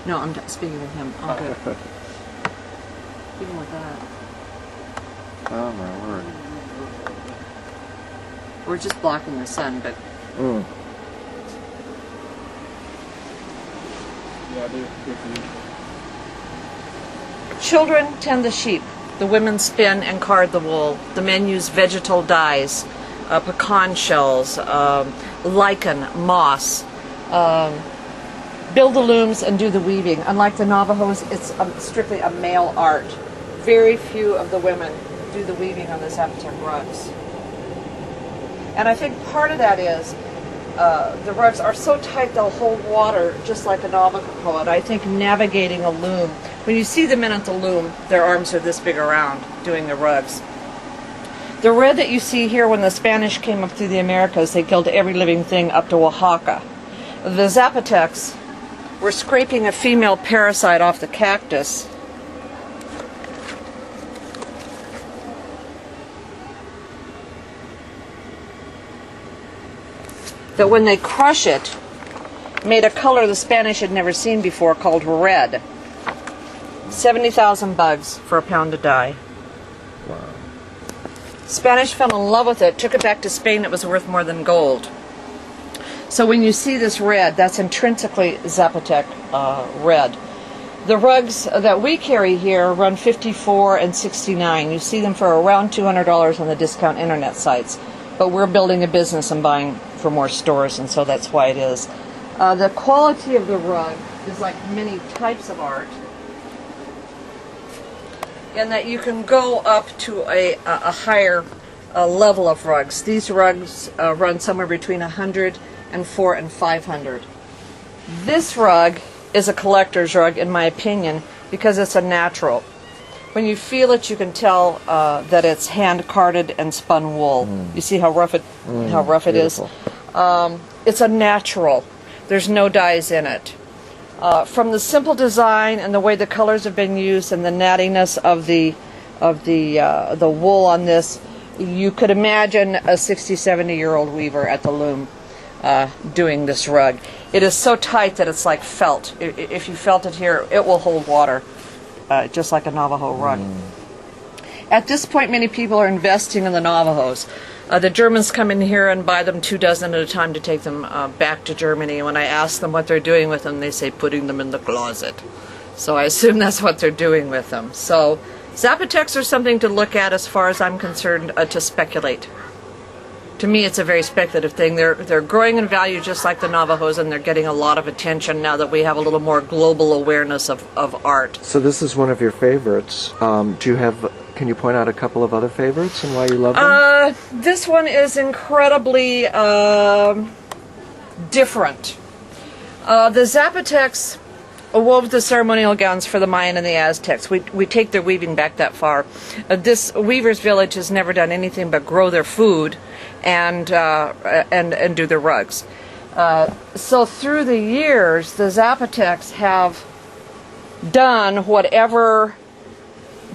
No, I'm speaking with him. I'm good. Even with that. Oh my word. We're just blocking the sun, but... Yeah, they're good for you. Children tend the sheep. The women spin and card the wool. The men use vegetal dyes, pecan shells, lichen, moss, build the looms and do the weaving. Unlike the Navajos, it's strictly a male art. Very few of the women do the weaving on the Zapotec rugs. And I think part of that is the rugs are so tight they'll hold water just like a Navajo. And I think navigating a loom, when you see the men at the loom, their arms are this big around doing the rugs. The red that you see here, when the Spanish came up through the Americas, they killed every living thing up to Oaxaca. The Zapotecs were scraping a female parasite off the cactus. That when they crush it, made a color the Spanish had never seen before called red. 70,000 bugs for a pound of dye. Wow. Spanish fell in love with it, took it back to Spain, it was worth more than gold. So when you see this red, that's intrinsically Zapotec red. The rugs that we carry here run $54 and $69. You see them for around $200 on the discount internet sites. But we're building a business and buying for more stores, and so that's why it is. The quality of the rug is like many types of art, in that you can go up to a higher level of rugs. These rugs run somewhere between $100 and $400 and $500. This rug is a collector's rug, in my opinion, because it's a natural. When you feel it, you can tell that it's hand carded and spun wool. You see how rough it is. It's a natural. There's no dyes in it. From the simple design and the way the colors have been used and the nattiness of the wool on this, you could imagine a 60, 70-year-old weaver at the loom doing this rug. It is so tight that it's like felt. If you felt it here, it will hold water. Just like a Navajo rug. At this point, many people are investing in the Navajos. The Germans come in here and buy them 2 dozen at a time to take them back to Germany. And when I ask them what they're doing with them, they say putting them in the closet. So I assume that's what they're doing with them. So Zapotecs are something to look at as far as I'm concerned, to speculate. To me, it's a very speculative thing. They're growing in value just like the Navajos, and they're getting a lot of attention now that we have a little more global awareness of art. So this is one of your favorites. Can you point out a couple of other favorites and why you love them? This one is incredibly different. The Zapotecs wove the ceremonial gowns for the Mayan and the Aztecs. We take their weaving back that far. This weaver's village has never done anything but grow their food and do their rugs. So through the years, the Zapotecs have done whatever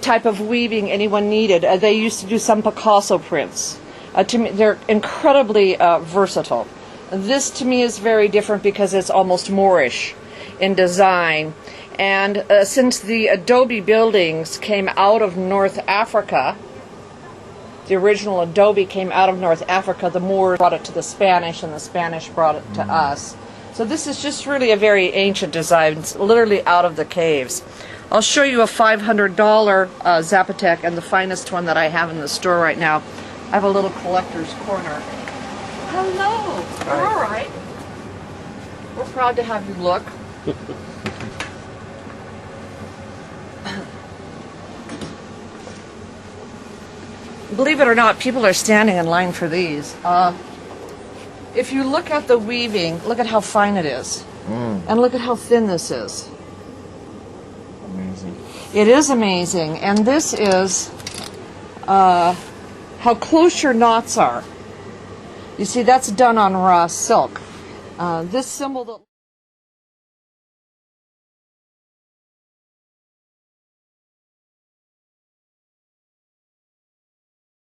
type of weaving anyone needed. They used to do some Picasso prints. To me, they're incredibly versatile. This to me is very different because it's almost Moorish in design. And since the adobe buildings came out of North Africa, the original adobe came out of North Africa, the Moors brought it to the Spanish, and the Spanish brought it to us. So this is just really a very ancient design. It's literally out of the caves. I'll show you a $500 Zapotec, and the finest one that I have in the store right now. I have a little collector's corner. Hello. Hi. You're all right. We're proud to have you look. Believe it or not, people are standing in line for these. If you look at the weaving, look at how fine it is. And look at how thin this is. Amazing. It is amazing. And this is how close your knots are. You see, that's done on raw silk. This symbol that